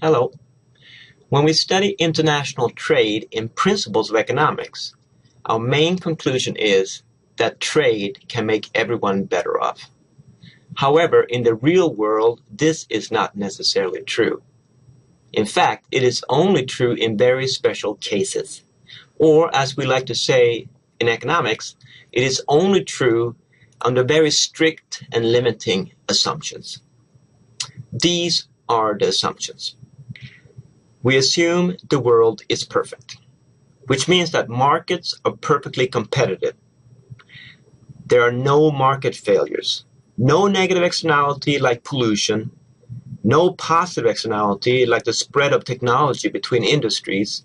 Hello. When we study international trade in Principles of Economics, our main conclusion is that trade can make everyone better off. However, in the real world, this is not necessarily true. In fact, it is only true in very special cases. Or, as we like to say in economics, it is only true under very strict and limiting assumptions. These are the assumptions. We assume the world is perfect, which means that markets are perfectly competitive. There are no market failures, no negative externality like pollution, no positive externality like the spread of technology between industries,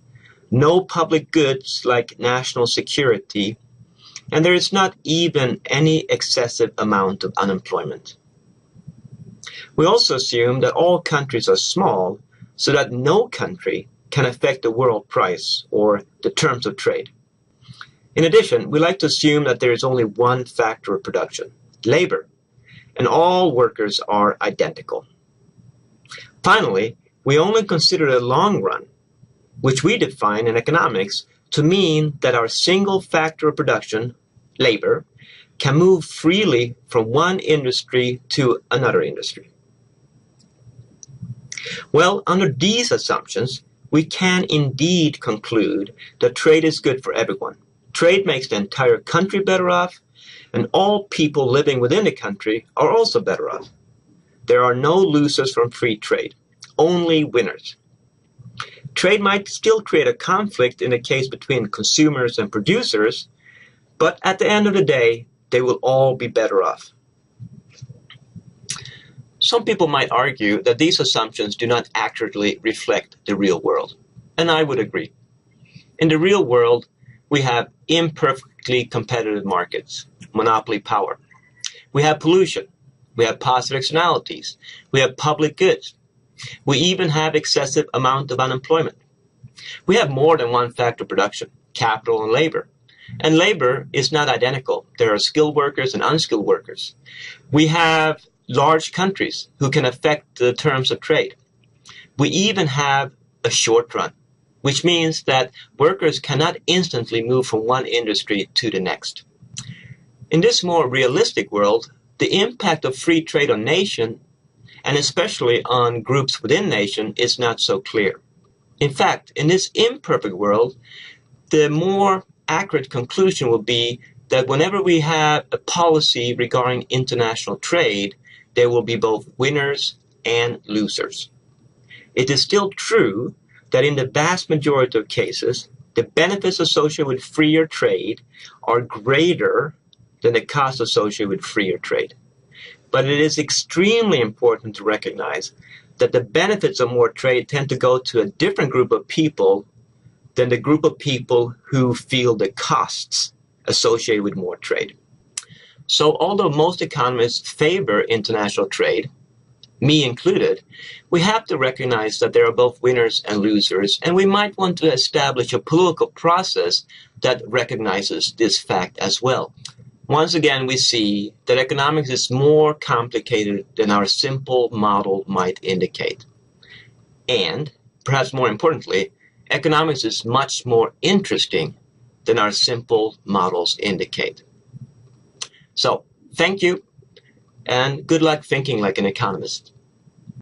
no public goods like national security, and there is not even any excessive amount of unemployment. We also assume that all countries are small, so that no country can affect the world price or the terms of trade. In addition, we like to assume that there is only one factor of production, labor, and all workers are identical. Finally, we only consider the long run, which we define in economics to mean that our single factor of production, labor, can move freely from one industry to another industry. Well, under these assumptions, we can indeed conclude that trade is good for everyone. Trade makes the entire country better off, and all people living within the country are also better off. There are no losers from free trade, only winners. Trade might still create a conflict in the case between consumers and producers, but at the end of the day, they will all be better off. Some people might argue that these assumptions do not accurately reflect the real world, and I would agree. In the real world, we have imperfectly competitive markets, monopoly power. We have pollution. We have positive externalities. We have public goods. We even have excessive amount of unemployment. We have more than one factor of production, capital and labor. And labor is not identical. There are skilled workers and unskilled workers. We have large countries who can affect the terms of trade. We even have a short run, which means that workers cannot instantly move from one industry to the next. In this more realistic world, the impact of free trade on nation, and especially on groups within nation, is not so clear. In fact, in this imperfect world, the more accurate conclusion will be that whenever we have a policy regarding international trade, there will be both winners and losers. It is still true that in the vast majority of cases, the benefits associated with freer trade are greater than the costs associated with freer trade. But it is extremely important to recognize that the benefits of more trade tend to go to a different group of people than the group of people who feel the costs associated with more trade. So although most economists favor international trade, me included, we have to recognize that there are both winners and losers, and we might want to establish a political process that recognizes this fact as well. Once again, we see that economics is more complicated than our simple model might indicate. And, perhaps more importantly, economics is much more interesting than our simple models indicate. So, thank you, and good luck thinking like an economist.